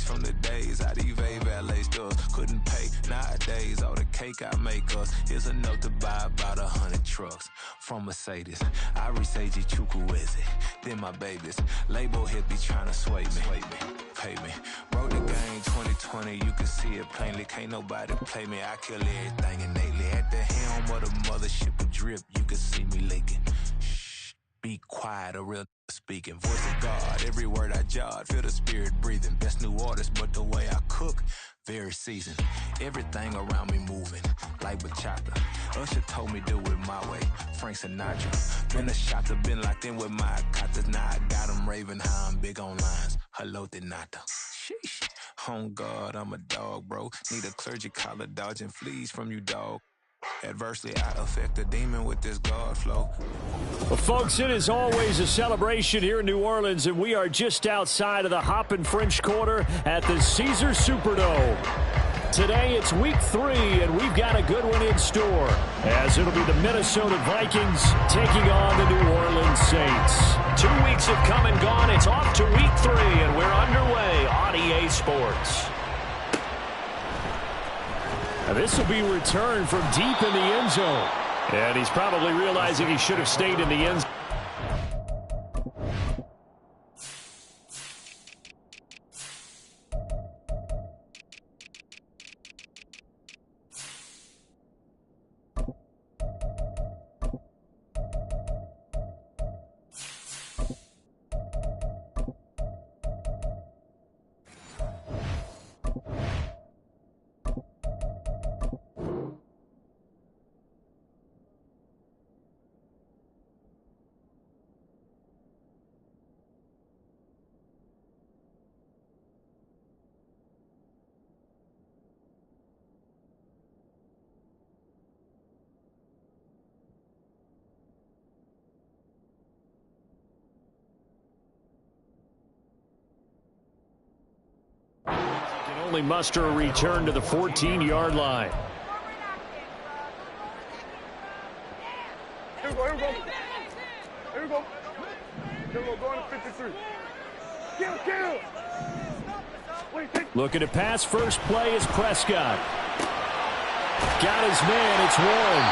from the days out eBay valet stores. Couldn't pay nowadays, all the cake I make us is enough to buy about 100 trucks. From Mercedes, I resage Chukwueze, then my babies. Label hit be trying to sway me, pay me. Wrote the game 2020, you can see it plainly. Can't nobody play me, I kill everything innately. At the helm of the mothership with drip, you can see me leaking. Shh, be quiet, a real speaking. Voice of God, every word I jot, feel the spirit breathing. Best new artist, but the way I cook, very seasoned. Everything around me moving, like bachata. Usher told me do it my way, Frank Sinatra. Been a shotter, been locked in with my katas. Now I got them raving how I'm big on lines. Hello, Denata. Sheesh. On God, I'm a dog, bro. Need a clergy collar, dodging fleas from you, dog. Adversely, I affect a demon with this God flow. Well, folks, it is always a celebration here in New Orleans, and we are just outside of the Hoppin' French Quarter at the Caesars Superdome. Today, it's week 3, and we've got a good one in store, as it'll be the Minnesota Vikings taking on the New Orleans Saints. 2 weeks have come and gone. It's off to week 3, and we're underway on EA Sports. Now, this will be returned from deep in the end zone. And he's probably realizing he should have stayed in the end zone. Only muster a return to the 14-yard line. Here we go, here we go. Here we go. Here we go, going to 53. Kill. Wait, looking to pass. First play is Prescott. Got his man, it's Warren.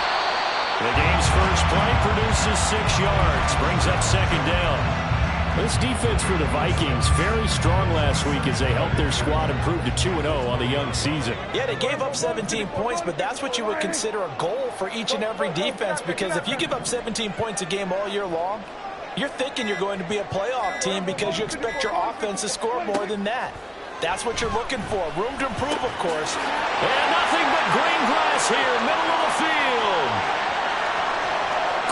The game's first play produces 6 yards. Brings up second down. This defense for the Vikings, very strong last week as they helped their squad improve to 2-0 on the young season. Yeah, they gave up 17 points, but that's what you would consider a goal for each and every defense, because if you give up 17 points a game all year long, you're thinking you're going to be a playoff team because you expect your offense to score more than that. That's what you're looking for. Room to improve, of course. And nothing but green grass here, middle of the field.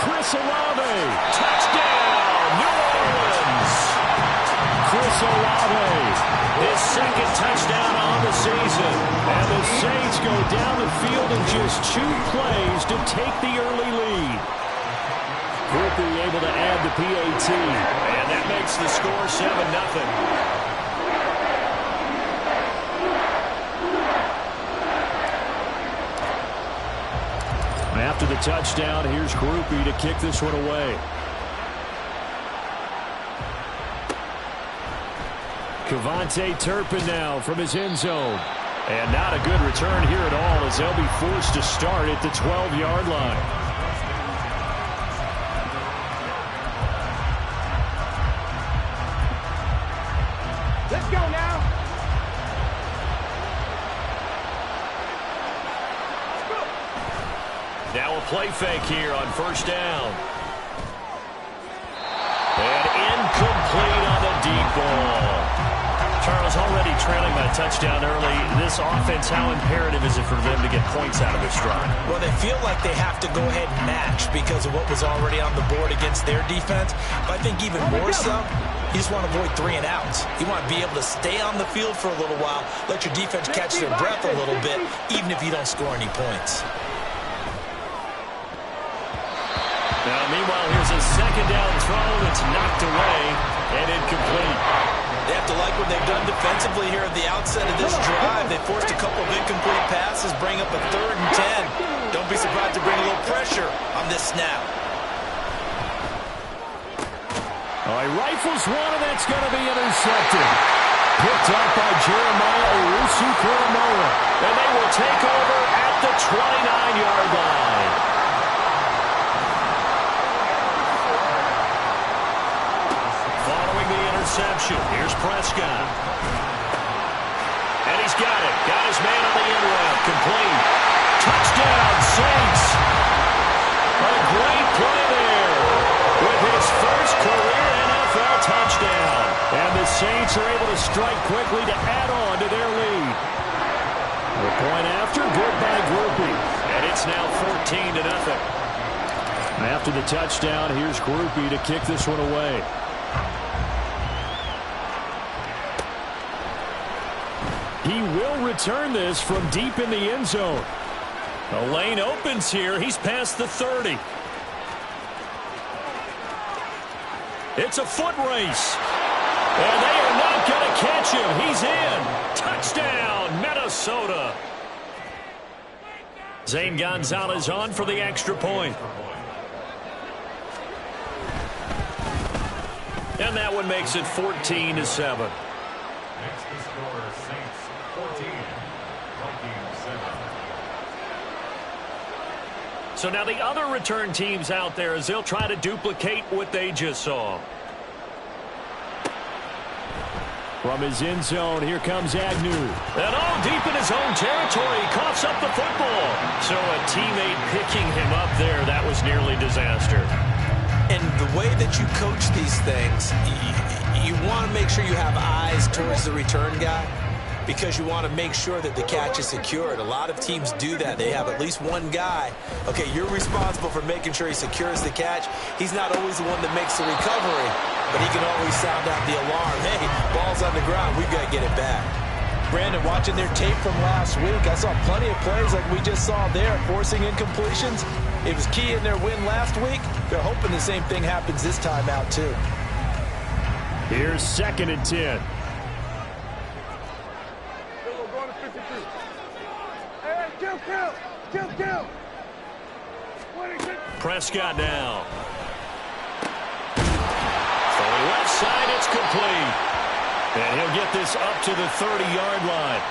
Chris Olave, touchdown, New Orleans. Chris Olave, his second touchdown on the season. And the Saints go down the field in just 2 plays to take the early lead. Quickly able to add the PAT. And that makes the score 7-0. After the touchdown, here's Groupie to kick this one away. Kevontae Turpin now from his end zone. And not a good return here at all as they'll be forced to start at the 12-yard line. Let's go now. Now a play fake here on first down. And incomplete on the deep ball. Charles, already trailing by a touchdown early. This offense, how imperative is it for them to get points out of this drive? Well, they feel like they have to go ahead and match because of what was already on the board against their defense. But I think even more so, you just want to avoid 3 and outs. You want to be able to stay on the field for a little while, let your defense catch their breath a little bit, even if you don't score any points. Now, meanwhile, here's a second down throw that's knocked away and incomplete. They have to like what they've done defensively here at the outset of this drive. They forced a couple of incomplete passes, bring up a 3rd and 10. Don't be surprised to bring a little pressure on this snap. Oh, he rifles one, and that's going to be intercepted. Picked up by Jeremiah 29-yard line. Following the interception, here's Prescott. And he's got it. Got his man on the end route. Complete. Touchdown, Saints. A great play there with his first career NFL touchdown. And the Saints are able to strike quickly to add on to their lead. The point after, good by Groupie. And it's now 14-0. After the touchdown, here's Groupie to kick this one away. He will return this from deep in the end zone. The lane opens here. He's past the 30. It's a foot race. And they are not going to catch him. He's in. Touchdown, Minnesota. Zane Gonzalez on for the extra point. And that one makes it 14-7. Next to score, Saints 14, Vikings 7. So now the other return teams out there as they'll try to duplicate what they just saw. From his end zone, here comes Agnew. And all deep in his own territory, he coughs up the football. So a teammate picking him up there, that was nearly disaster. And the way that you coach these things, you want to make sure you have eyes towards the return guy because you want to make sure that the catch is secured. A lot of teams do that. They have at least one guy. Okay, you're responsible for making sure he secures the catch. He's not always the one that makes the recovery, but he can always sound out the alarm. Hey, ball's on the ground. We've got to get it back. Brandon, watching their tape from last week, I saw plenty of plays like we just saw there, forcing incompletions. It was key in their win last week. They're hoping the same thing happens this time out, too. Here's 2nd and 10. Going to 53. Hey, kill. Prescott now. From left side, it's complete. And he'll get this up to the 30-yard line.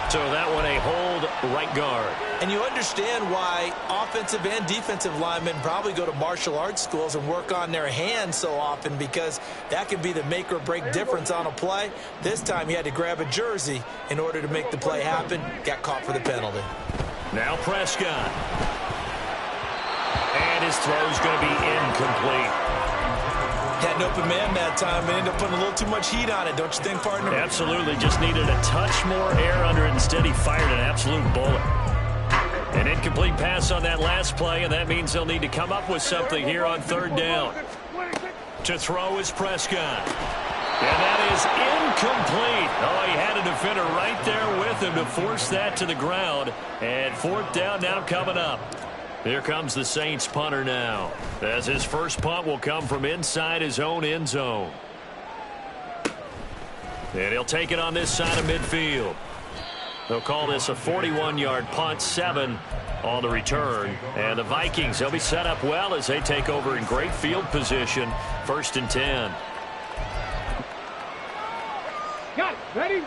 So that one a hold right guard. And you understand why offensive and defensive linemen probably go to martial arts schools and work on their hands so often because that can be the make or break difference on a play. This time he had to grab a jersey in order to make the play happen. Got caught for the penalty. Now Prescott. And his throw's going to be incomplete. Had an open man that time and ended up putting a little too much heat on it, don't you think, partner? Absolutely. Just needed a touch more air under it. Instead, he fired an absolute bullet. An incomplete pass on that last play, and that means they'll need to come up with something here on 3rd down. To throw is Prescott. And that is incomplete. Oh, he had a defender right there with him to force that to the ground. And 4th down now coming up. Here comes the Saints punter now, as his first punt will come from inside his own end zone. And he'll take it on this side of midfield. They'll call this a 41-yard punt, 7 on the return. And the Vikings, they'll be set up well as they take over in great field position, 1st and 10. Got it. Ready?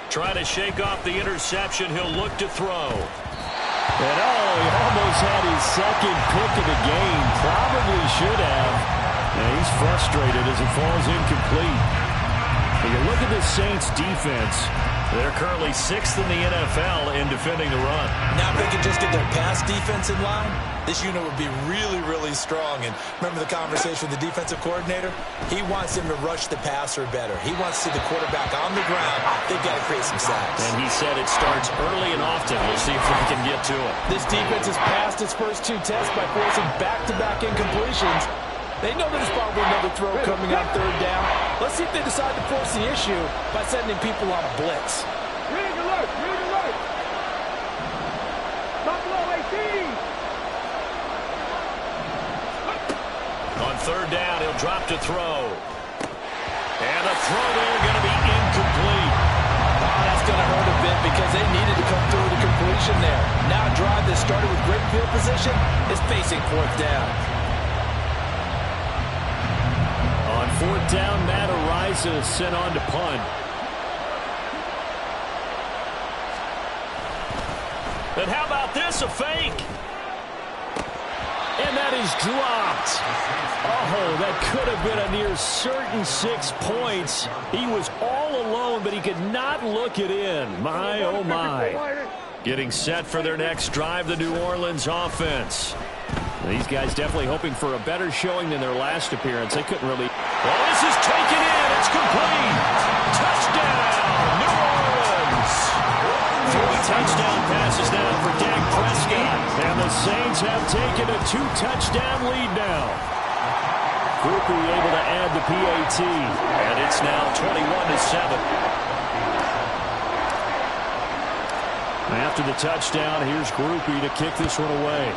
Trying to shake off the interception. He'll look to throw. And he almost had his 2nd pick of the game. Probably should have. And he's frustrated as it falls incomplete. When you look at the Saints defense, they're currently 6th in the NFL in defending the run. Now if they can just get their pass defense in line, this unit would be really, really strong. And remember the conversation with the defensive coordinator? He wants them to rush the passer better. He wants to see the quarterback on the ground. They've got to create some sacks. And he said it starts early and often. We'll see if we can get to it. This defense has passed its first 2 tests by forcing back-to-back incompletions. They know there's probably another throw coming on 3rd down. Let's see if they decide to force the issue by sending people on a blitz. Read alert. Top low, 18. On 3rd down, he'll drop to throw. And the throw there going to be incomplete. Oh, that's going to hurt a bit because they needed to come through the completion there. Now a drive that started with great field position is facing 4th down. On 4th down, Matt Ariza sent on to punt. And how about this, a fake? And that is dropped. Oh, that could have been a near certain 6 points. He was all alone, but he could not look it in. My, oh, my. Getting set for their next drive, the New Orleans offense. These guys definitely hoping for a better showing than their last appearance. They couldn't really. Well, this is taken in. It's complete. Touchdown, New Orleans. 3 touchdown passes now for Dak Prescott. And the Saints have taken a 2-touchdown lead now. Groupie able to add the PAT. And it's now 21-7. After the touchdown, here's Groupie to kick this one away.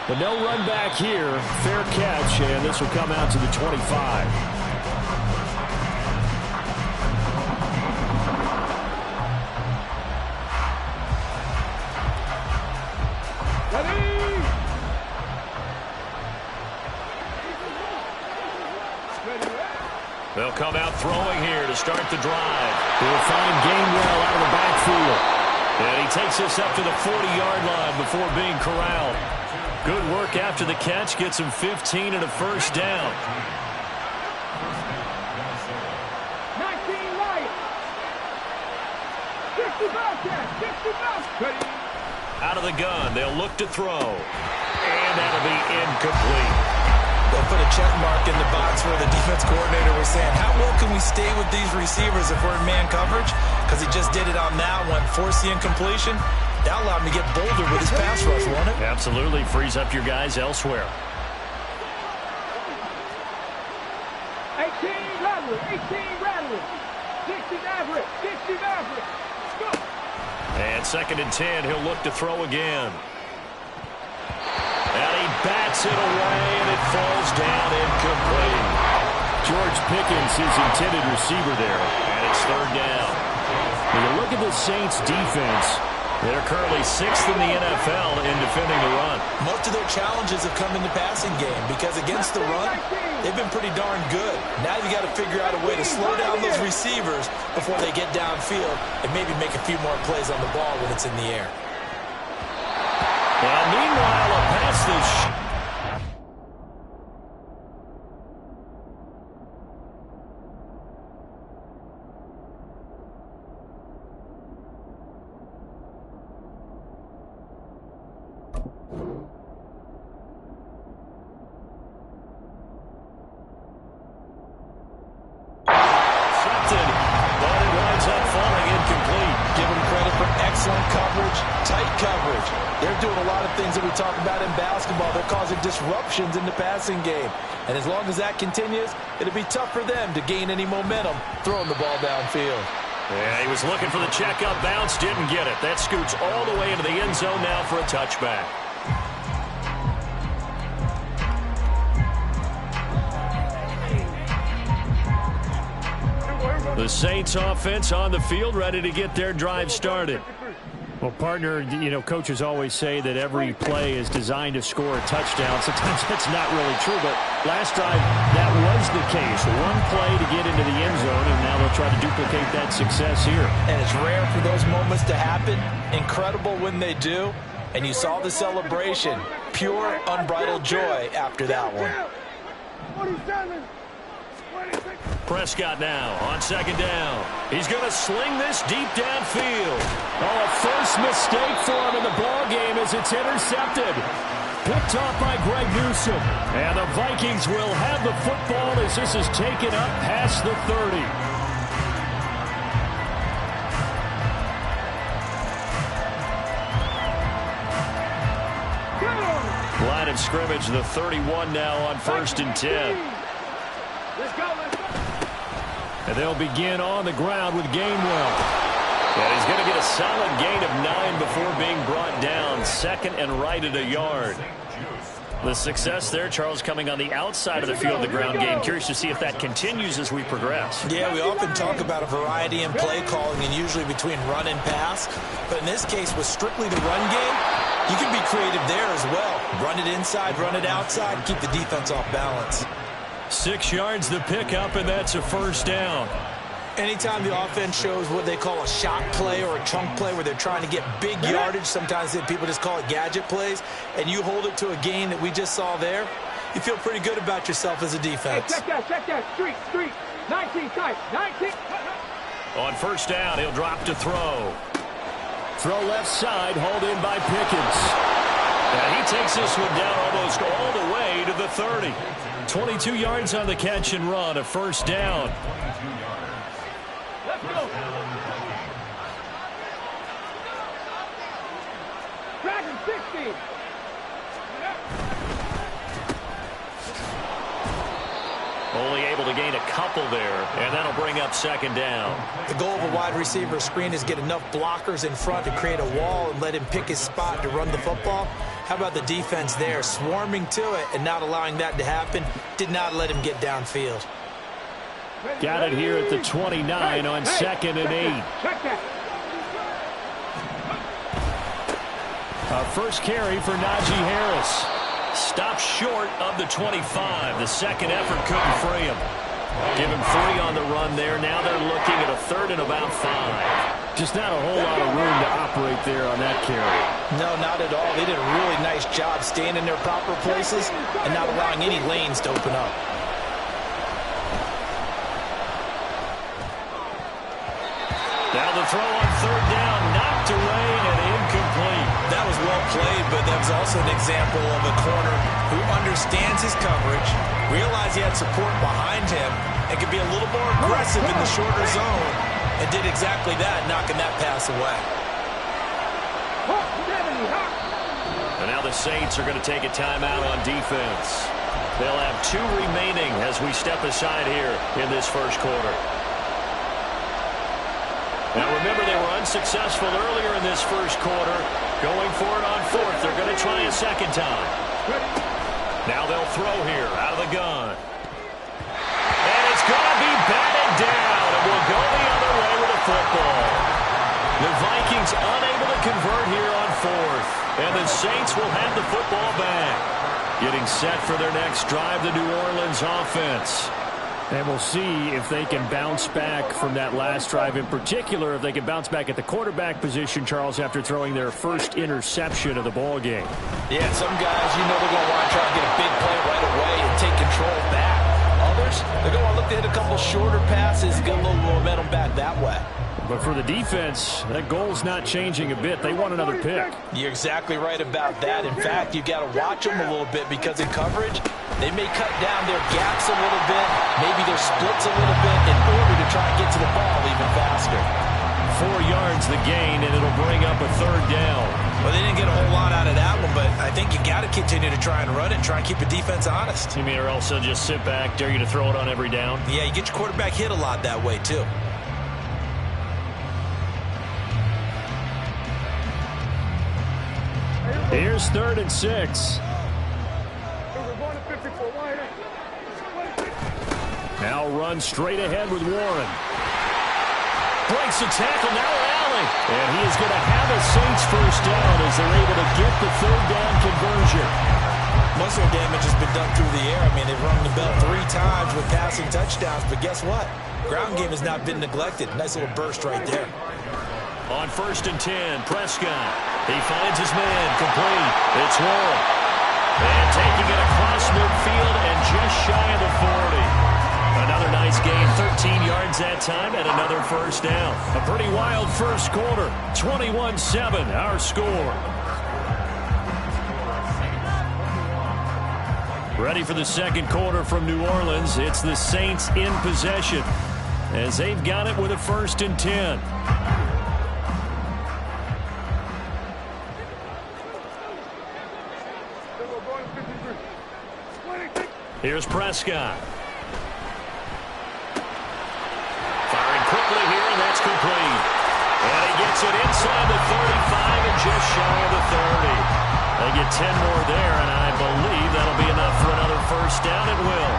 But no run back here. Fair catch, and this will come out to the 25. They'll come out throwing here to start the drive. He'll find Gainwell out of the backfield. And he takes this up to the 40-yard line before being corralled. Good work after the catch. Gets him 15 and a first down. 19 Lions. 65 catch. 65. Out of the gun. They'll look to throw. And that'll be incomplete. They'll put a check mark in the box where the defense coordinator was saying, how well can we stay with these receivers if we're in man coverage? Because he just did it on that one. Force the incompletion. That allowed him to get bolder with his pass rush, won't it? Absolutely. Frees up your guys elsewhere. 18 Rattler. 18 Rattler. 60 Maverick. 60 Maverick. Go. And 2nd and 10. He'll look to throw again. And he bats it away, and it falls down incomplete. George Pickens, his intended receiver there, and it's 3rd down. When you look at the Saints' defense, they're currently 6th in the NFL in defending the run. Most of their challenges have come in the passing game because against the run, they've been pretty darn good. Now you got to figure out a way to slow down those receivers before they get downfield and maybe make a few more plays on the ball when it's in the air. Well, meanwhile, a pass this. Disruptions in the passing game. And as long as that continues, it'll be tough for them to gain any momentum throwing the ball downfield. Yeah, he was looking for the checkup bounce, didn't get it. That scoots all the way into the end zone now for a touchback. The Saints offense on the field, ready to get their drive started. Well, partner, you know, coaches always say that every play is designed to score a touchdown. Sometimes that's not really true, but last drive, that was the case. One play to get into the end zone, and now they'll try to duplicate that success here. And it's rare for those moments to happen. Incredible when they do. And you saw the celebration. Pure, unbridled joy after that one. 47. Prescott now on 2nd down. He's going to sling this deep downfield. Oh, a first mistake for him in the ball game as it's intercepted. Picked off by Greg Newsome. And the Vikings will have the football as this is taken up past the 30. Line of scrimmage, the 31 now on 1st and 10. Let's go, let's go. And they'll begin on the ground with Gainwell. And he's going to get a solid gain of 9 before being brought down. 2nd and right at a yard. The success there, Charles, coming on the outside of the field, the ground game. Curious to see if that continues as we progress. Yeah, we often talk about a variety in play calling and usually between run and pass. But in this case, with strictly the run game, You can be creative there as well. Run it inside, run it outside, keep the defense off balance. 6 yards the pickup, and that's a first down. Anytime the offense shows what they call a shot play or a chunk play where they're trying to get big yardage, sometimes people just call it gadget plays, and you hold it to a gain that we just saw there, you feel pretty good about yourself as a defense. Hey, check that. Street. 19 tight. 19. On first down, he'll drop to throw. Throw left side, hauled in by Pickens. And he takes this one down almost all the way to the 30. 22 yards on the catch and run, a first down. Let's go. Dragon 60. Only able to gain a couple there, and that'll bring up second down. The goal of a wide receiver screen is get enough blockers in front to create a wall and let him pick his spot to run the football. How about the defense there, swarming to it and not allowing that to happen? Did not let him get downfield. Got it here at the 29 on 2nd and 8. Check that. A first carry for Najee Harris. Stopped short of the 25. The second effort couldn't free him. Give him 3 on the run there. Now they're looking at a 3rd and about 5. Just not a whole lot of room to operate there on that carry. No, not at all. They did a really nice job staying in their proper places and not allowing any lanes to open up. Now the throw on 3rd down, knocked away and incomplete. That was well played, but that was also an example of a corner who understands his coverage, realized he had support behind him, and could be a little more aggressive in the shorter zone, and did exactly that, knocking that pass away. And now the Saints are going to take a timeout on defense. They'll have 2 remaining as we step aside here in this first quarter. Now remember, they were unsuccessful earlier in this first quarter. Going for it on 4th. They're going to try a second time. Now they'll throw here out of the gun. And it's going to be batted down. And we'll go the other way with the football. The Vikings unable to convert here on 4th. And the Saints will have the football back. Getting set for their next drive, the New Orleans offense. And we'll see if they can bounce back from that last drive. In particular, if they can bounce back at the quarterback position, Charles, after throwing their first interception of the ball game. Yeah, some guys, you know they're going to want to try and get a big play right away and take control back. Others, they're going to look to hit a couple shorter passes and get a little momentum back that way. But for the defense, that goal's not changing a bit. They want another pick. You're exactly right about that. In fact, you've got to watch them a little bit because in coverage, they may cut down their gaps a little bit, maybe their splits a little bit in order to try and get to the ball even faster. 4 yards the gain, and it'll bring up a 3rd down. Well, they didn't get a whole lot out of that one, but I think you got to continue to try and run it and try and keep the defense honest. You mean or else they'll just sit back, dare you to throw it on every down? Yeah, you get your quarterback hit a lot that way, too. Here's 3rd and 6. Now run straight ahead with Warren. Breaks the tackle, now an alley. And he is going to have a Saints first down as they're able to get the 3rd down conversion. Muscle damage has been done through the air. I mean, they've rung the bell 3 times with passing touchdowns, but guess what? Ground game has not been neglected. Nice little burst right there. On 1st and 10, Prescott. He finds his man, complete. It's Warren. And taking it across midfield and just shy of the 40. Another nice gain, 13 yards that time, and another first down. A pretty wild first quarter, 21-7, our score. Ready for the second quarter from New Orleans. It's the Saints in possession as they've got it with a 1st and 10. Here's Prescott. Firing quickly here, and that's complete. And he gets it inside the 35 and just shy of the 30. They get 10 more there, and I believe that'll be enough for another first down. It will.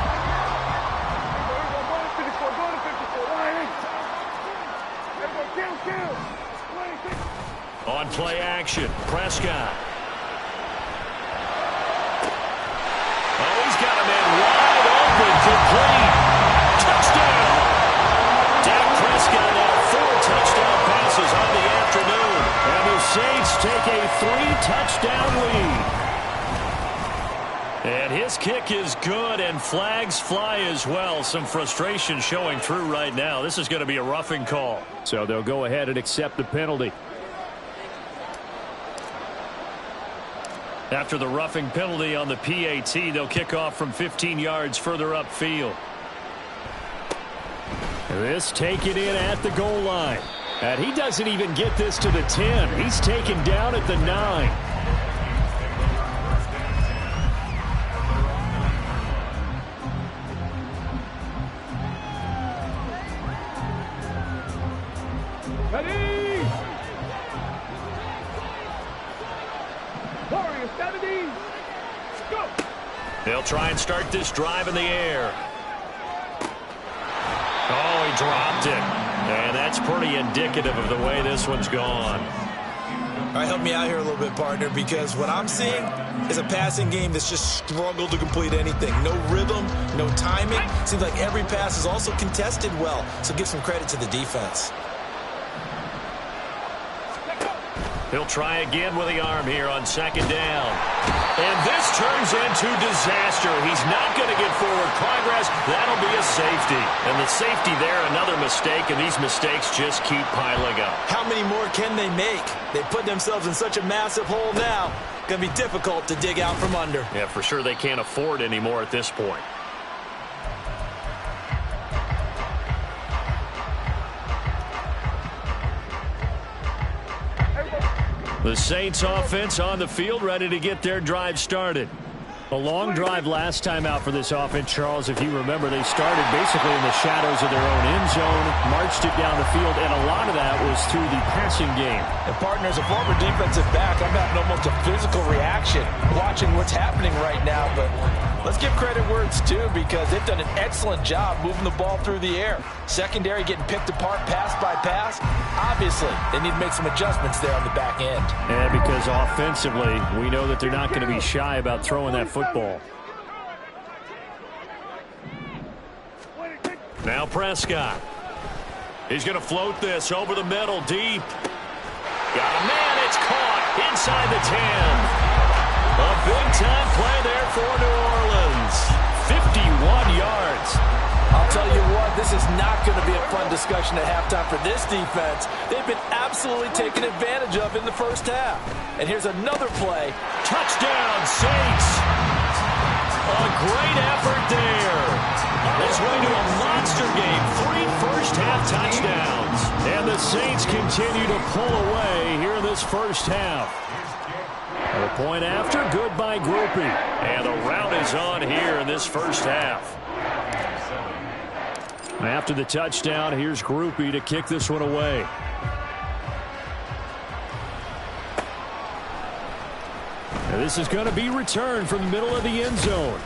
On play action, Prescott. Saints take a 3-touchdown lead. And his kick is good, and flags fly as well. Some frustration showing through right now. This is going to be a roughing call. So they'll go ahead and accept the penalty. After the roughing penalty on the PAT, they'll kick off from 15 yards further upfield. This taken in at the goal line. And he doesn't even get this to the 10. He's taken down at the 9. Ready? Warriors, 70. Go. They'll try and start this drive in the air. Oh, he dropped it. And that's pretty indicative of the way this one's gone. All right, help me out here a little bit, partner, because what I'm seeing is a passing game that's just struggled to complete anything. No rhythm, no timing. Seems like every pass is also contested well, so give some credit to the defense. He'll try again with the arm here on second down. And this turns into disaster. He's not going to get forward progress. That'll be a safety. And the safety there, another mistake, and these mistakes just keep piling up. How many more can they make? They put themselves in such a massive hole now. Going to be difficult to dig out from under. Yeah, for sure they can't afford any more at this point. The Saints offense on the field, ready to get their drive started. A long drive last time out for this offense, Charles. If you remember, they started basically in the shadows of their own end zone, marched it down the field, and a lot of that was through the passing game. And partners, a former defensive back, I'm having almost a physical reaction watching what's happening right now. But let's give credit where it's due, because they've done an excellent job moving the ball through the air. Secondary getting picked apart pass by pass. Obviously, they need to make some adjustments there on the back end. And because offensively, we know that they're not going to be shy about throwing that football. Now Prescott. He's going to float this over the middle, deep. Got a man, it's caught inside the 10. A big-time play there for New Orleans. 51 yards. I'll tell you what, this is not going to be a fun discussion at halftime for this defense. They've been absolutely taken advantage of in the first half. And here's another play. Touchdown, Saints. A great effort there. This way to a monster game. 3 first-half touchdowns. And the Saints continue to pull away here in this first half. A point after, good by Groupie. And the rout is on here in this first half. After the touchdown, here's Groupie to kick this one away. And this is going to be returned from the middle of the end zone.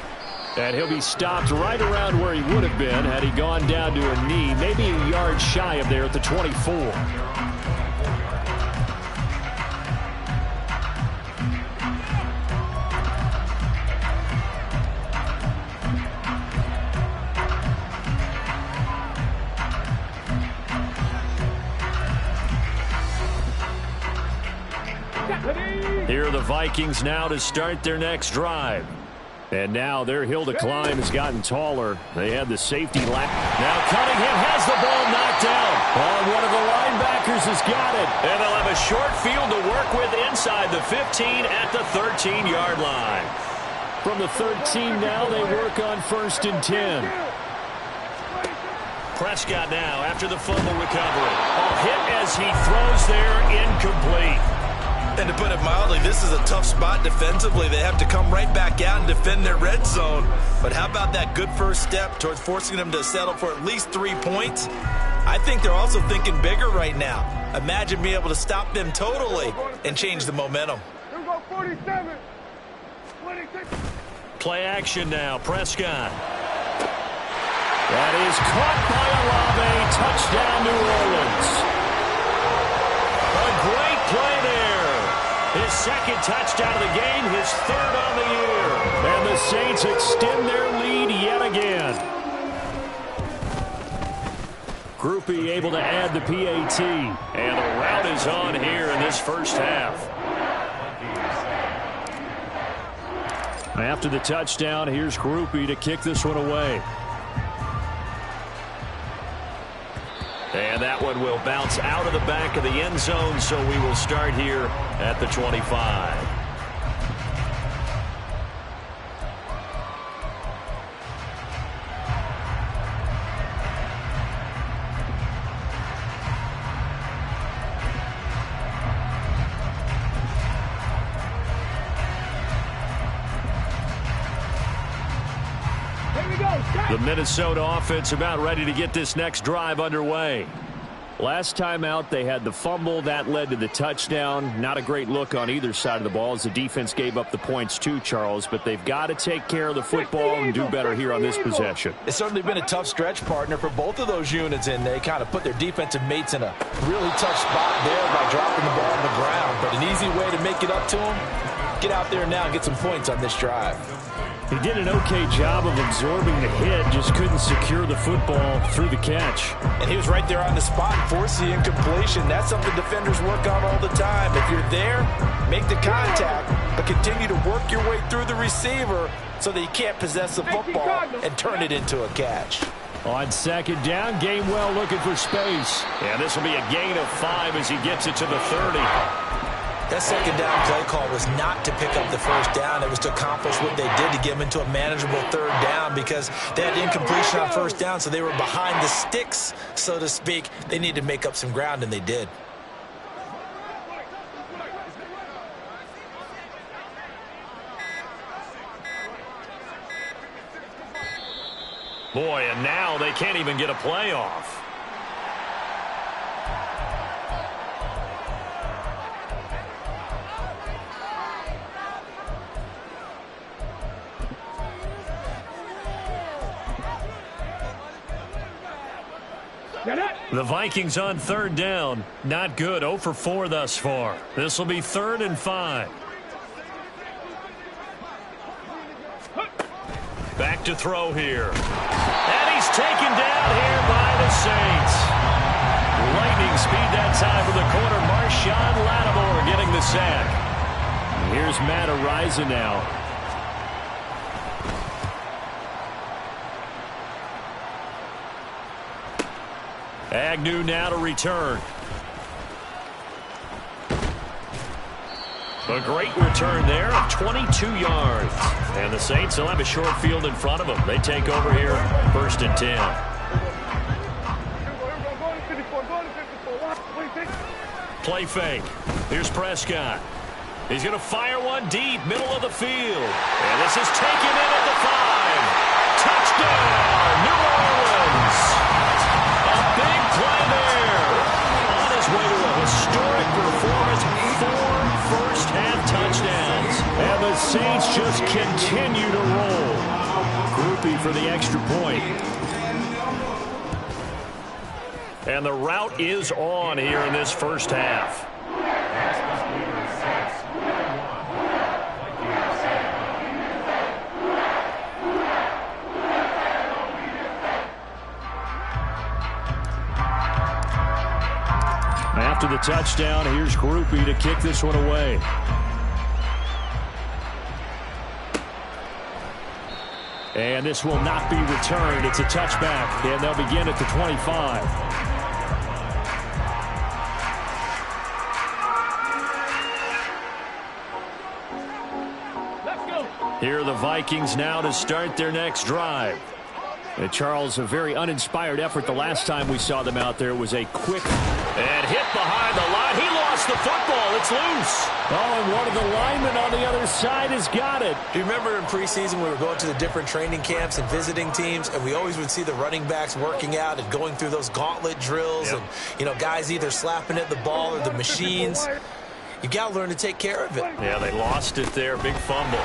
And he'll be stopped right around where he would have been had he gone down to a knee, maybe a yard shy of there at the 24. Here are the Vikings now to start their next drive. And now their hill to climb has gotten taller. They had the safety lap. Now Cunningham has the ball knocked out. One of the linebackers has got it. And they'll have a short field to work with inside the 15 at the 13-yard line. From the 13 now, they work on 1st and 10. Prescott now after the fumble recovery. A hit as he throws there, incomplete. And to put it mildly, this is a tough spot defensively. They have to come right back out and defend their red zone. But how about that good first step towards forcing them to settle for at least 3 points? I think they're also thinking bigger right now. Imagine being able to stop them totally and change the momentum. Here we go, 47. 26. Play action now, Prescott. That is caught by Olave. Touchdown, New Orleans. A great play there. His second touchdown of the game, his 3rd on the year. And the Saints extend their lead yet again. Groupie able to add the PAT. And the rout is on here in this first half. After the touchdown, here's Groupie to kick this one away. And that one will bounce out of the back of the end zone, so we will start here at the 25. The Minnesota offense about ready to get this next drive underway. Last time out, they had the fumble. That led to the touchdown. Not a great look on either side of the ball as the defense gave up the points too, Charles. But they've got to take care of the football and do better here on this possession. It's certainly been a tough stretch, partner, for both of those units, and they kind of put their defensive mates in a really tough spot there by dropping the ball on the ground. But an easy way to make it up to them, get out there now and get some points on this drive. He did an okay job of absorbing the hit, just couldn't secure the football through the catch. And he was right there on the spot, forcing the incompletion. That's something defenders work on all the time. If you're there, make the contact, but continue to work your way through the receiver so that you can't possess the football and turn it into a catch. On second down, Gainwell looking for space. And this will be a gain of 5 as he gets it to the 30. That second down play call was not to pick up the first down. It was to accomplish what they did to get them into a manageable third down because they had incompletion on first down, so they were behind the sticks, so to speak. They needed to make up some ground, and they did. Boy, and now they can't even get a playoff. The Vikings on third down. Not good. 0 for 4 thus far. This will be 3rd and 5. Back to throw here. And he's taken down here by the Saints. Lightning speed that time for the corner. Marshawn Lattimore getting the sack. Here's Matt Araiza now. Agnew now to return. A great return there of 22 yards. And the Saints will have a short field in front of them. They take over here, 1st and 10. Play fake. Here's Prescott. He's going to fire one deep, middle of the field. And this is taken in at the 5. Touchdown, New Orleans. A big play there. On his way to a historic performance, 4 first-half touchdowns. And the Saints just continue to roll. Groupie for the extra point. And the rout is on here in this first half. After the touchdown, here's Groupie to kick this one away. And this will not be returned. It's a touchback, and they'll begin at the 25. Let's go. Here are the Vikings now to start their next drive. And Charles, a very uninspired effort the last time we saw them out there was a quick and hit behind the line. He lost the football. It's loose. Oh, and one of the linemen on the other side has got it. Do you remember in preseason we were going to the different training camps and visiting teams, and we always would see the running backs working out and going through those gauntlet drills, and, you know, guys either slapping at the ball or the machines. You got to learn to take care of it. Yeah, they lost it there. Big fumble.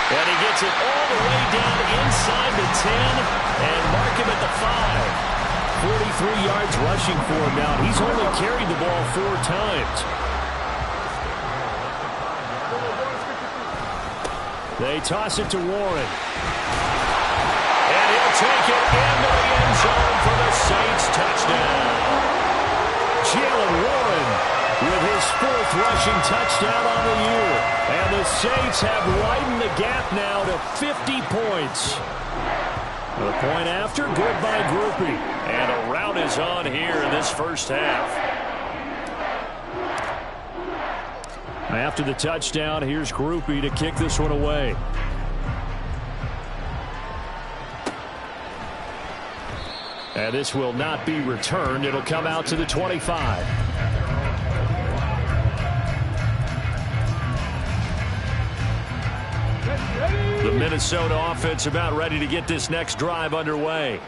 And he gets it all the way down inside the 10 and mark him at the 5. 43 yards rushing for him now. He's only carried the ball 4 times. They toss it to Warren. take it into the end zone for the Saints touchdown. Jalen Warren with his 4th rushing touchdown on the year. And the Saints have widened the gap now to 50 points. The point after, good by Groupie. And a rout is on here in this first half. After the touchdown, here's Groupie to kick this one away. And this will not be returned. It'll come out to the 25. The Minnesota offense about ready to get this next drive underway.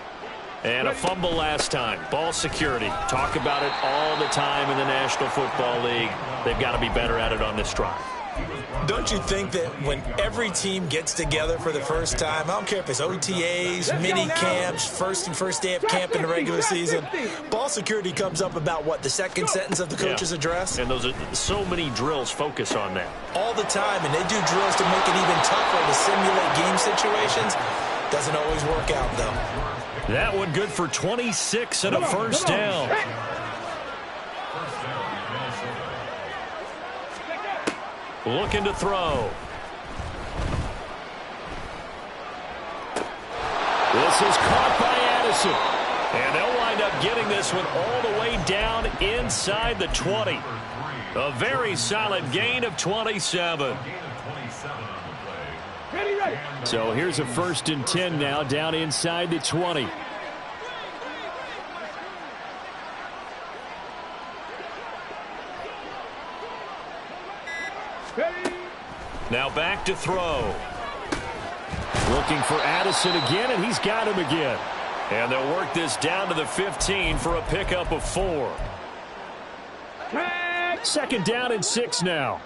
And a fumble last time. Ball security. Talk about it all the time in the National Football League. They've got to be better at it on this drive. Don't you think that when every team gets together for the first time, I don't care if it's OTAs, mini camps, first day of camp in the regular season, ball security comes up about what, the second sentence of the coach's address? And those are so many drills focus on that. All the time, and they do drills to make it even tougher to simulate game situations. Doesn't always work out, though. That one good for 26 and a first down. Looking to throw. This is caught by Addison. And they'll wind up getting this one all the way down inside the 20. A very solid gain of 27. So here's a 1st and 10 now down inside the 20. Now back to throw. Looking for Addison again, and he's got him again. And they'll work this down to the 15 for a pickup of 4. 2nd down and 6 now.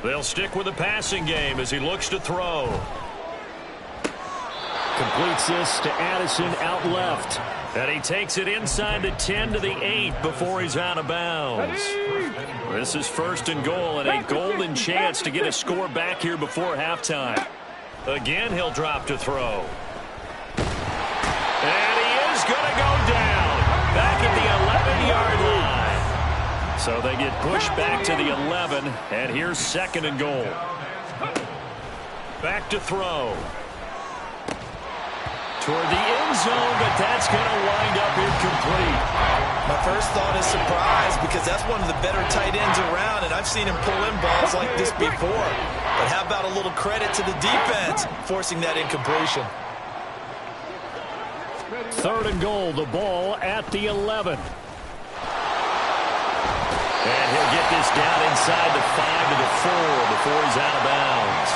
They'll stick with the passing game as he looks to throw. Completes this to Addison out left. And he takes it inside the 10 to the 8 before he's out of bounds. This is 1st and goal and a golden chance to get a score back here before halftime. Again, he'll drop to throw. And he is going to go down. Back at the 11-yard line. So they get pushed back to the 11, and here's 2nd and goal. Back to throw. Toward the end zone, but that's going to wind up incomplete. My first thought is surprise, because that's one of the better tight ends around, and I've seen him pull in balls like this before. But how about a little credit to the defense forcing that incompletion? 3rd and goal, the ball at the 11. And he'll get this down inside the 5 to the 4 before he's out of bounds.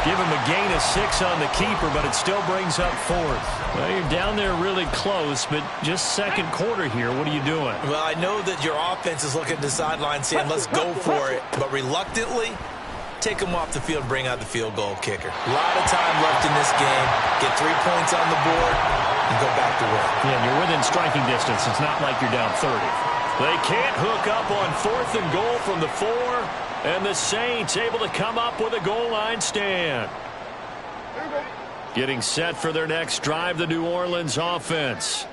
Give him a gain of 6 on the keeper, but it still brings up 4th. Well, you're down there really close, but just 2nd quarter here. What are you doing? Well, I know that your offense is looking at the sideline saying, let's go for it. But reluctantly, take him off the field, bring out the field goal kicker. A lot of time left in this game. Get 3 points on the board and go back to work. Yeah, and you're within striking distance. It's not like you're down 30. They can't hook up on 4th and goal from the 4. And the Saints able to come up with a goal line stand. Getting set for their next drive, the New Orleans offense.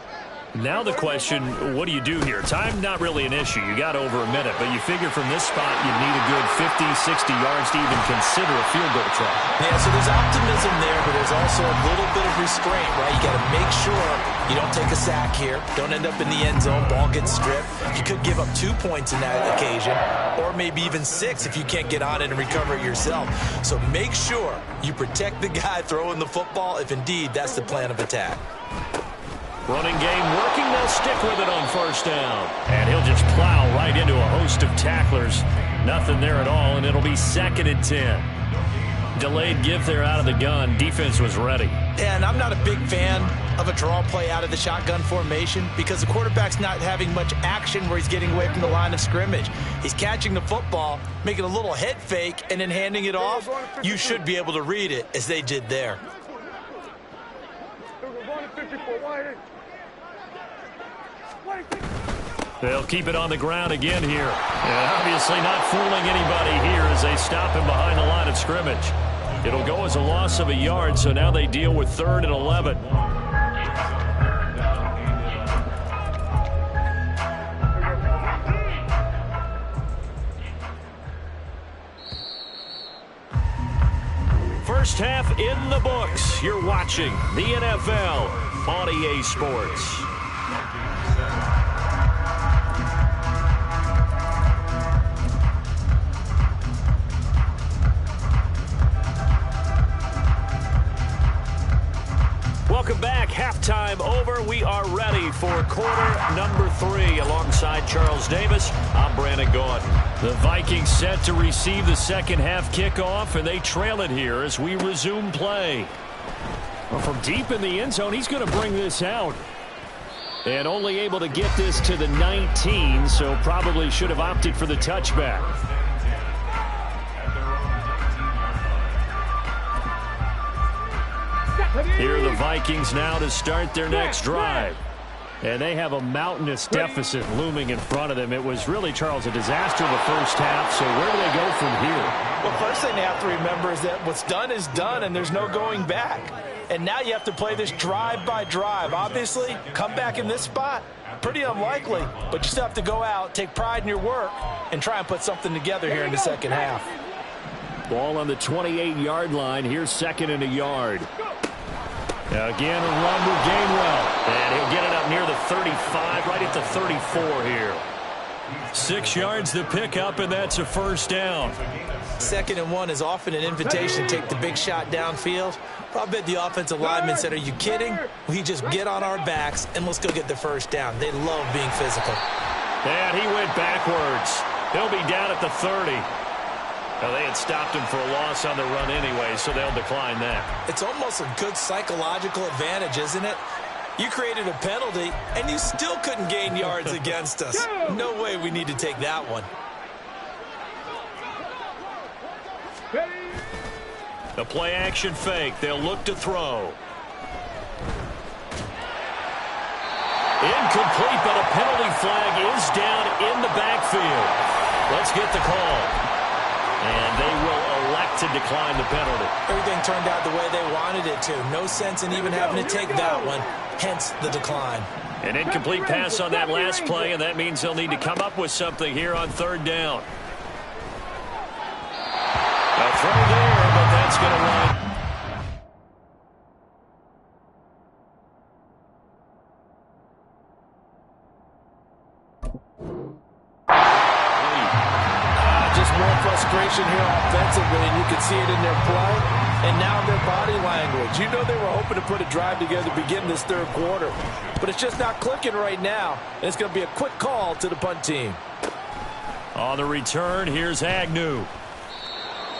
Now the question, what do you do here? Time not really an issue. You got over a minute, but you figure from this spot you need a good 50, 60 yards to even consider a field goal try. Yeah, so there's optimism there, but there's also a little bit of restraint, right? You got to make sure you don't take a sack here. Don't end up in the end zone. Ball gets stripped. You could give up 2 points in that occasion, or maybe even 6 if you can't get on it and recover it yourself. So make sure you protect the guy throwing the football if indeed that's the plan of attack. Running game working. They'll stick with it on 1st down. And he'll just plow right into a host of tacklers. Nothing there at all, and it'll be 2nd and 10. Delayed give there out of the gun. Defense was ready. And I'm not a big fan of a draw play out of the shotgun formation because the quarterback's not having much action where he's getting away from the line of scrimmage. He's catching the football, making a little head fake, and then handing it off. You should be able to read it as they did there. They'll keep it on the ground again here. And obviously not fooling anybody here as they stop him behind the line of scrimmage. It'll go as a loss of a yard, so now they deal with 3rd and 11. First half in the books. You're watching the NFL on EA Sports. Welcome back. Halftime over. We are ready for quarter number 3. Alongside Charles Davis, I'm Brandon Gordon. The Vikings set to receive the second half kickoff, and they trail it here as we resume play. Well, from deep in the end zone, he's going to bring this out. And only able to get this to the 19, so probably should have opted for the touchback. Here are the Vikings now to start their next drive. And they have a mountainous deficit looming in front of them. It was really, Charles, a disaster in the first half. So where do they go from here? Well, first thing they have to remember is that what's done is done, and there's no going back. And now you have to play this drive by drive. Obviously, come back in this spot, pretty unlikely. But you still have to go out, take pride in your work, and try and put something together here in the second half. Ball on the 28-yard line. Here's 2nd and a yard. Again, a run with Gainwell. And he'll get it up near the 35, right at the 34 here. 6 yards to pick up, and that's a first down. 2nd and 1 is often an invitation to take the big shot downfield. I bet the offensive lineman said, are you kidding? We just get on our backs, and let's go get the first down. They love being physical. And he went backwards. He'll be down at the 30. Well, they had stopped him for a loss on the run anyway, so they'll decline that. It's almost a good psychological advantage, isn't it? You created a penalty, and you still couldn't gain yards against us. No way we need to take that one. The play-action fake. They'll look to throw. Incomplete, but a penalty flag is down in the backfield. Let's get the call. And they will elect to decline the penalty. Everything turned out the way they wanted it to. No sense in even having to take that one, hence the decline. An incomplete pass on that last play, and that means they'll need to come up with something here on 3rd down. A throw there, but that's going to run. Frustration here offensively, and you can see it in their play and now their body language. You know they were hoping to put a drive together to begin this 3rd quarter, but it's just not clicking right now, and it's going to be a quick call to the punt team. On the return, here's Agnew.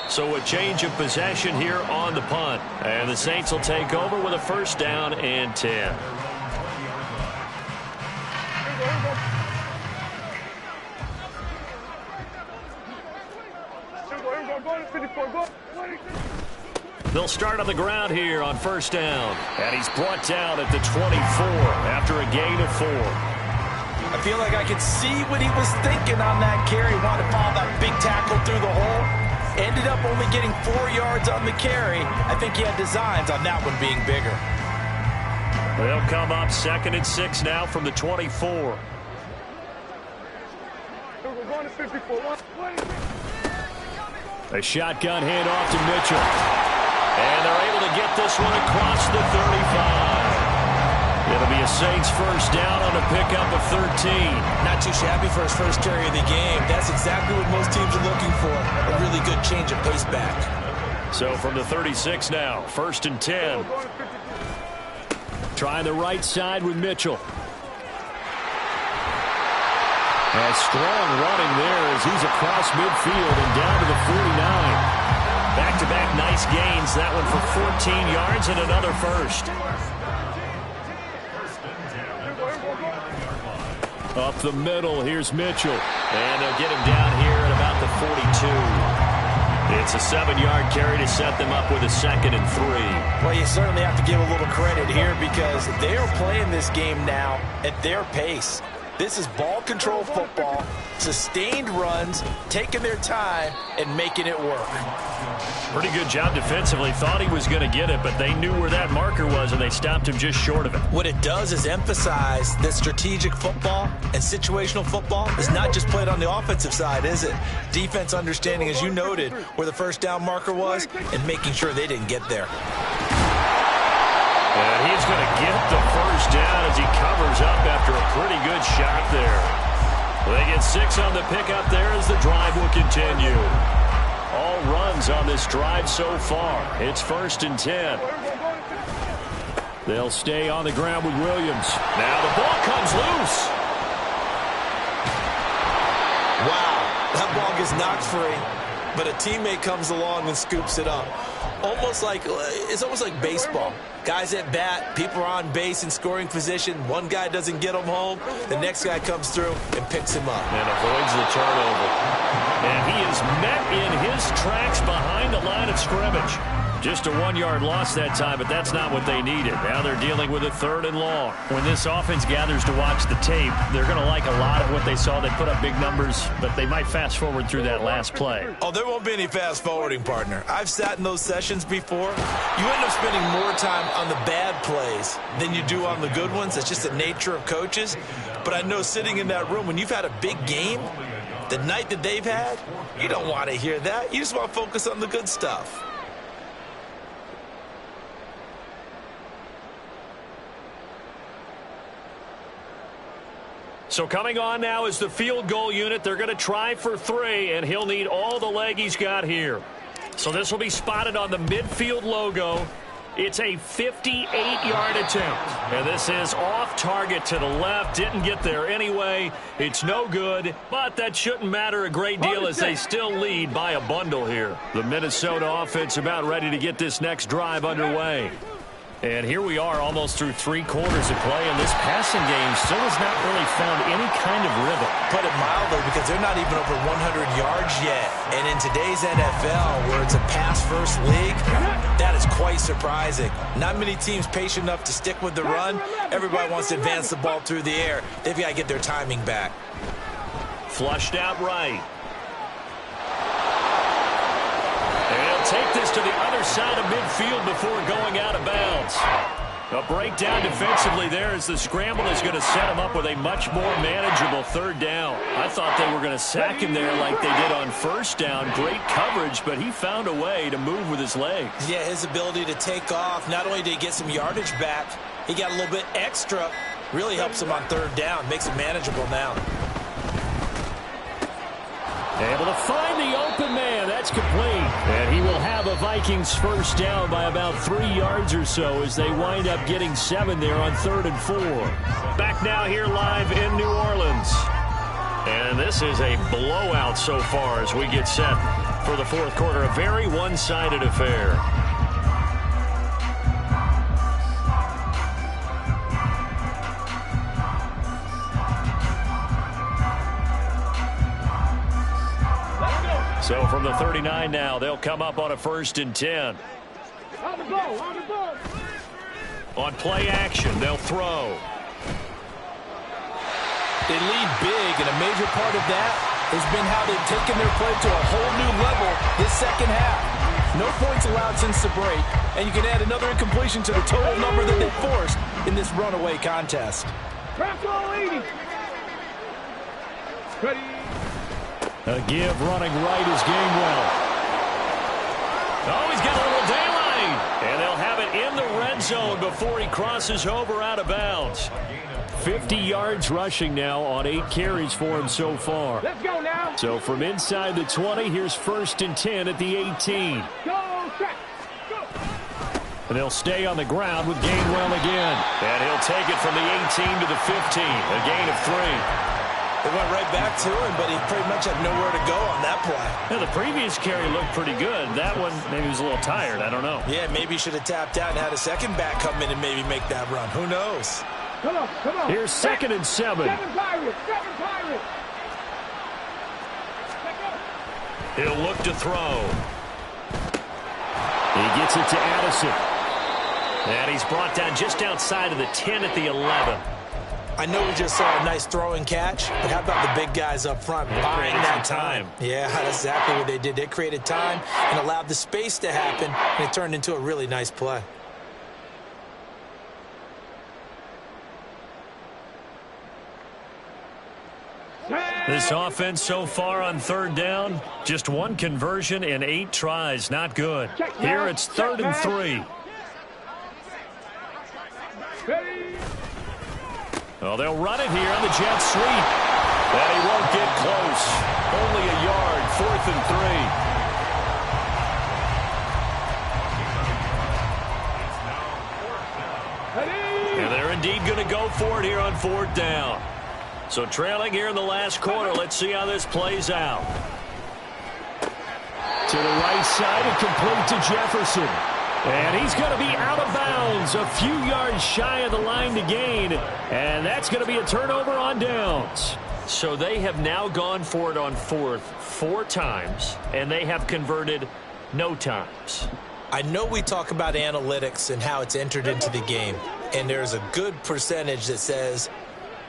So a change of possession here on the punt, and the Saints will take over with a first down and 10. They'll start on the ground here on first down. And he's brought down at the 24 after a gain of 4. I feel like I could see what he was thinking on that carry. Wanted to follow that big tackle through the hole. Ended up only getting 4 yards on the carry. I think he had designs on that one being bigger. They'll come up 2nd and 6 now from the 24. A shotgun handoff to Mitchell. And they're able to get this one across the 35. It'll be a Saints first down on a pickup of 13. Not too shabby for his first carry of the game. That's exactly what most teams are looking for. A really good change of pace back. So from the 36 now, 1st and 10. Trying the right side with Mitchell. A strong running there as he's across midfield and down to the 49. Back-to-back nice gains. That one for 14 yards and another first. Up the middle, here's Mitchell. And they'll get him down here at about the 42. It's a 7-yard carry to set them up with a 2nd and 3. Well, you certainly have to give a little credit here because they are playing this game now at their pace. This is ball control football, sustained runs, taking their time, and making it work. Pretty good job defensively. Thought he was going to get it, but they knew where that marker was, and they stopped him just short of it. What it does is emphasize that strategic football and situational football is not just played on the offensive side, is it? Defense understanding, as you noted, where the first down marker was and making sure they didn't get there. And he's going to get the first down as he covers up after a pretty good shot there. They get 6 on the pickup there as the drive will continue. All runs on this drive so far. It's 1st and 10. They'll stay on the ground with Williams. Now the ball comes loose. Wow, that ball gets knocked free, but a teammate comes along and scoops it up. It's almost like baseball. Guys at bat, people are on base in scoring position. One guy doesn't get him home. The next guy comes through and picks him up. And avoids the turnover. And he is met in his tracks behind the line of scrimmage. Just a 1-yard loss that time, but that's not what they needed. Now they're dealing with a 3rd and long. When this offense gathers to watch the tape, they're going to like a lot of what they saw. They put up big numbers, but they might fast forward through that last play. Oh, there won't be any fast forwarding, partner. I've sat in those sessions before. You end up spending more time on the bad plays than you do on the good ones. It's just the nature of coaches. But I know sitting in that room, when you've had a big game, the night that they've had, you don't want to hear that. You just want to focus on the good stuff. So coming on now is the field goal unit. They're going to try for 3, and he'll need all the leg he's got here. So this will be spotted on the midfield logo. It's a 58-yard attempt. And this is off target to the left. Didn't get there anyway. It's no good, but that shouldn't matter a great deal as they still lead by a bundle here. The Minnesota offense about ready to get this next drive underway. And here we are almost through 3 quarters of play, and this passing game still has not really found any kind of rhythm. Put it mildly, because they're not even over 100 yards yet. And in today's NFL, where it's a pass-first league, that is quite surprising. Not many teams patient enough to stick with the run. Everybody wants to advance the ball through the air. They've got to get their timing back. Flushed out right. Take this to the other side of midfield before going out of bounds. A breakdown defensively there as the scramble is going to set him up with a much more manageable 3rd down. I thought they were going to sack him there like they did on 1st down. Great coverage, but he found a way to move with his legs. Yeah, his ability to take off. Not only did he get some yardage back, he got a little bit extra. Really helps him on 3rd down. Makes it manageable now. Able to find the open man. That's complete. And he will have a Vikings 1st down by about 3 yards or so as they wind up getting 7 there on 3rd and 4. Back now here live in New Orleans. And this is a blowout so far as we get set for the 4th quarter. A very one-sided affair. So from the 39 now, they'll come up on a 1st and 10. On play action, they'll throw. They lead big, and a major part of that has been how they've taken their play to a whole new level this second half. No points allowed since the break, and you can add another incompletion to the total number that they forced in this runaway contest. A give running right is Gainwell. Oh, he's got a little daylight. And they'll have it in the red zone before he crosses over out of bounds. 50 yards rushing now on 8 carries for him so far. Let's go now. So from inside the 20, here's 1st and 10 at the 18. Go, track. Go. And they'll stay on the ground with Gainwell again. And he'll take it from the 18 to the 15. A gain of 3. They went right back to him, but he pretty much had nowhere to go on that play. Now, the previous carry looked pretty good. That one, maybe he was a little tired. I don't know. Yeah, maybe he should have tapped out and had a second back come in and maybe make that run. Who knows? Come on, come on. Here's 2nd and 7. 7 Pirates, 7 Pirates. He'll look to throw. He gets it to Addison. And he's brought down just outside of the 10 at the 11. I know we just saw a nice throw and catch, but how about the big guys up front buying that time? Yeah, that's exactly what they did. They created time and allowed the space to happen, and it turned into a really nice play. This offense so far on third down, just one conversion in 8 tries. Not good. Here it's 3rd and 3. Well, they'll run it here on the jet sweep. And he won't get close. Only a yard, 4th and 3. And they're indeed going to go for it here on 4th down. So trailing here in the last quarter. Let's see how this plays out. To the right side and complete to Jefferson. And he's going to be out of bounds, a few yards shy of the line to gain. And that's going to be a turnover on downs. So they have now gone for it on 4th 4 times, and they have converted no times. I know we talk about analytics and how it's entered into the game, and there's a good percentage that says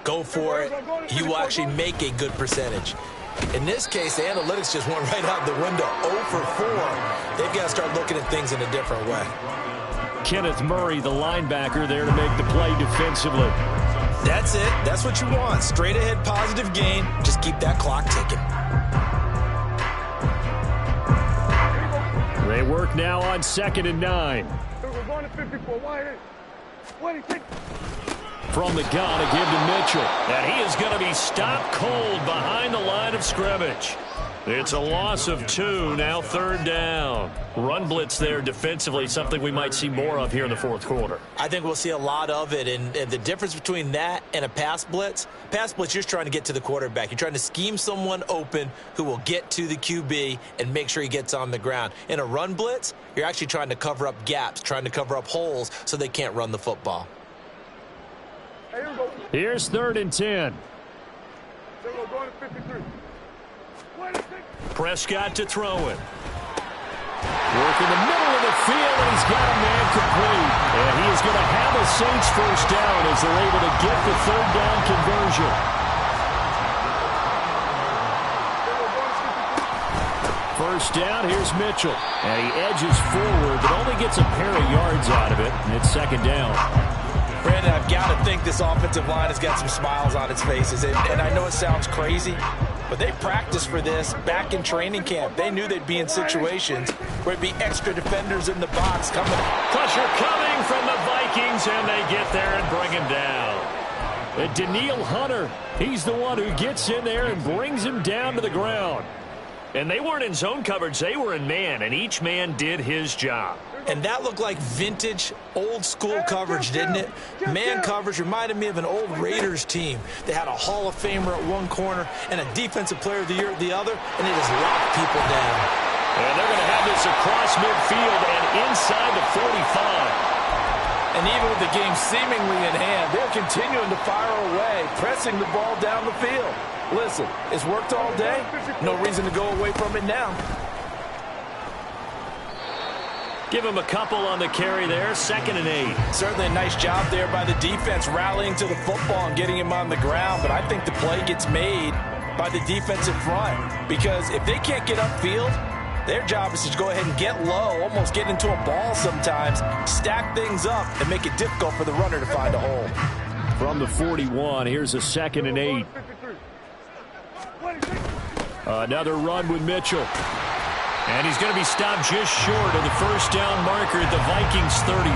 go for it, you will actually make a good percentage. In this case, the analytics just went right out the window. 0 for 4. They've got to start looking at things in a different way. Kenneth Murray, the linebacker, there to make the play defensively. That's it. That's what you want. Straight ahead positive gain. Just keep that clock ticking. They work now on 2nd and 9. From the gun, a give to Mitchell. And he is going to be stopped cold behind the line of scrimmage. It's a loss of 2, now 3rd down. Run blitz there defensively, something we might see more of here in the 4th quarter. I think we'll see a lot of it, and the difference between that and a pass blitz, you're just trying to get to the quarterback. You're trying to scheme someone open who will get to the QB and make sure he gets on the ground. In a run blitz, you're actually trying to cover up gaps, trying to cover up holes so they can't run the football. Here's 3rd and 10. Prescott to throw it. Work in the middle of the field, and he's got a man complete. And he is going to have a Saints first down as they're able to get the 3rd down conversion. First down, here's Mitchell. And he edges forward, but only gets a pair of yards out of it, and it's 2nd down. Brandon, I've got to think this offensive line has got some smiles on its faces. And I know it sounds crazy, but they practiced for this back in training camp. They knew they'd be in situations where it'd be extra defenders in the box coming. Pressure coming from the Vikings, and they get there and bring him down. And Daniil Hunter, he's the one who gets in there and brings him down to the ground. And they weren't in zone coverage, they were in man, and each man did his job. And that looked like vintage, old-school coverage, didn't it? Man coverage reminded me of an old Raiders team. They had a Hall of Famer at one corner and a Defensive Player of the Year at the other, and they just locked people down. And they're going to have this across midfield and inside the 45. And even with the game seemingly in hand, they're continuing to fire away, pressing the ball down the field. Listen, it's worked all day. No reason to go away from it now. Give him a couple on the carry there, 2nd and 8. Certainly a nice job there by the defense, rallying to the football and getting him on the ground. But I think the play gets made by the defensive front, because if they can't get upfield, their job is to go ahead and get low, almost get into a ball sometimes, stack things up, and make it difficult for the runner to find a hole. From the 41, here's a 2nd and 8. Another run with Mitchell. And he's going to be stopped just short of the first down marker at the Vikings 35.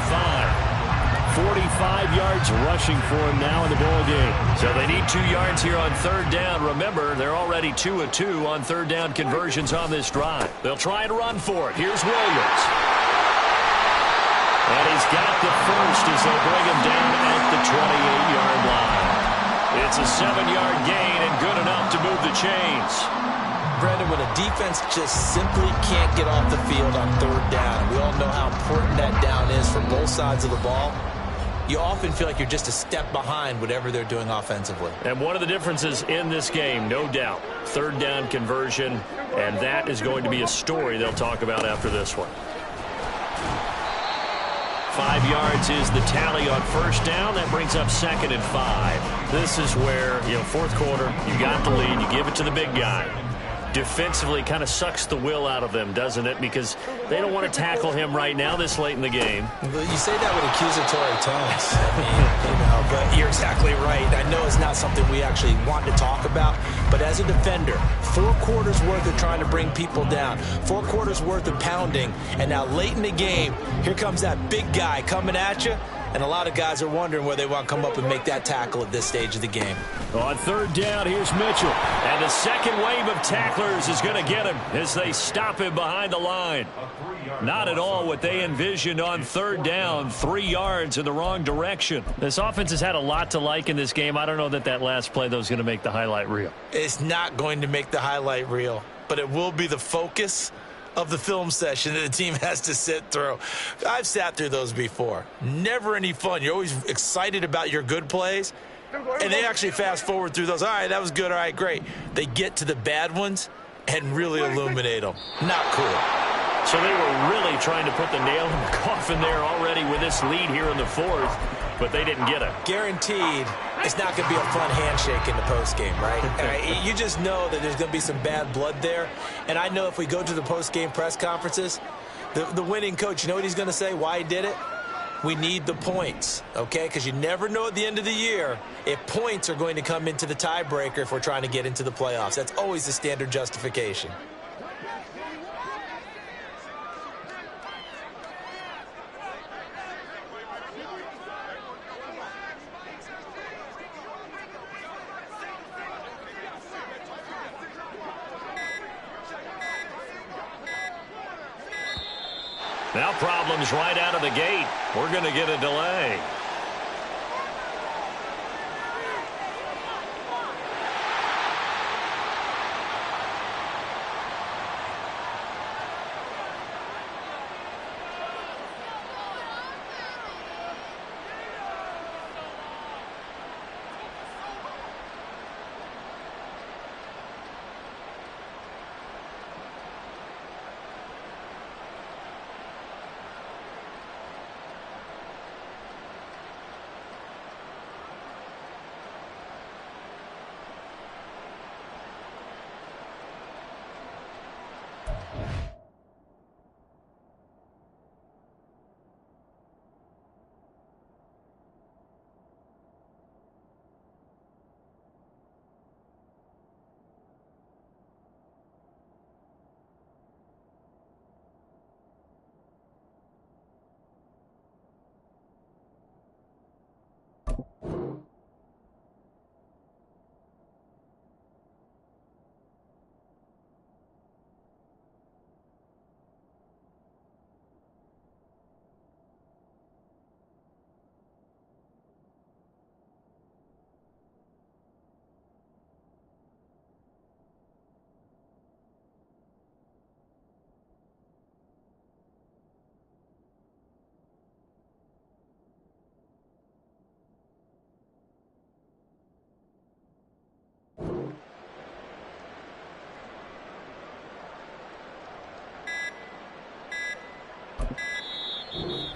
45 yards rushing for him now in the ball game. So they need 2 yards here on 3rd down. Remember, they're already 2 of 2 on 3rd down conversions on this drive. They'll try and run for it. Here's Williams. And he's got the first as they bring him down at the 28-yard line. It's a 7-yard gain and good enough to move the chains. Brandon, when a defense just simply can't get off the field on 3rd down, we all know how important that down is for both sides of the ball, you often feel like you're just a step behind whatever they're doing offensively. And one of the differences in this game, no doubt, 3rd down conversion, and that is going to be a story they'll talk about after this one. 5 yards is the tally on 1st down. That brings up 2nd and 5. This is where, fourth quarter, you got the lead, you give it to the big guy. Defensively kind of sucks the will out of them, doesn't it? Because they don't want to tackle him right now this late in the game. Well, you say that with accusatory tones. But you're exactly right. I know it's not something we actually want to talk about, but as a defender, 4 quarters worth of trying to bring people down, 4 quarters worth of pounding, and now late in the game, here comes that big guy coming at you. And a lot of guys are wondering where they want to come up and make that tackle at this stage of the game. On third down, here's Mitchell. And the second wave of tacklers is going to get him as they stop him behind the line. Not at all what they envisioned on third down. 3 yards in the wrong direction. This offense has had a lot to like in this game. I don't know that last play, though, is going to make the highlight reel. It's not going to make the highlight reel, but it will be the focus of the film session that the team has to sit through. I've sat through those before. Never any fun. You're always excited about your good plays, and they actually fast forward through those. All right, that was good. All right, great. They get to the bad ones and really illuminate them. Not cool. So they were really trying to put the nail in the coffin there already with this lead here in the fourth, but they didn't get it. Guaranteed it's not going to be a fun handshake in the postgame, right? You just know that there's going to be some bad blood there. And I know if we go to the postgame press conferences, the winning coach, you know what he's going to say, why he did it? We need the points, okay? Because you never know at the end of the year if points are going to come into the tiebreaker if we're trying to get into the playoffs. That's always the standard justification. Now problems right out of the gate. We're going to get a delay.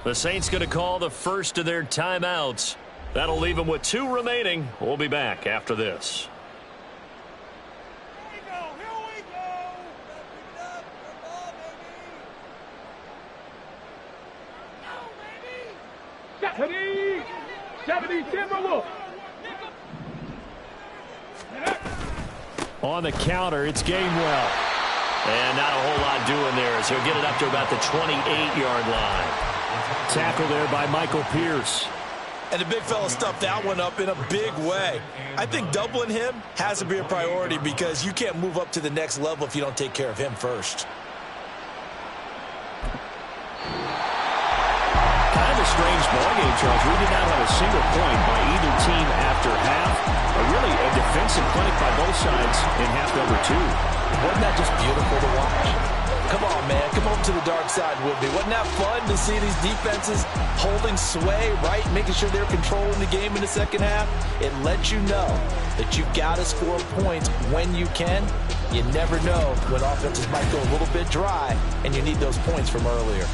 The Saints going to call the first of their timeouts. That'll leave them with 2 remaining. We'll be back after this. On the counter, it's Gainwell. And not a whole lot doing there, so he'll get it up to about the 28-yard line. Tackle there by Michael Pierce. And the big fella stuffed that one up in a big way. I think doubling him has to be a priority because you can't move up to the next level if you don't take care of him first. Kind of a strange ballgame, Charles. We did not have a single point by either team after half. Really a defensive clinic by both sides in half number 2. Wasn't that just beautiful to watch? Come on, man. Come over to the dark side with me. Wasn't that fun to see these defenses holding sway, right? Making sure they're controlling the game in the second half? It lets you know that you've got to score points when you can. You never know when offenses might go a little bit dry, and you need those points from earlier.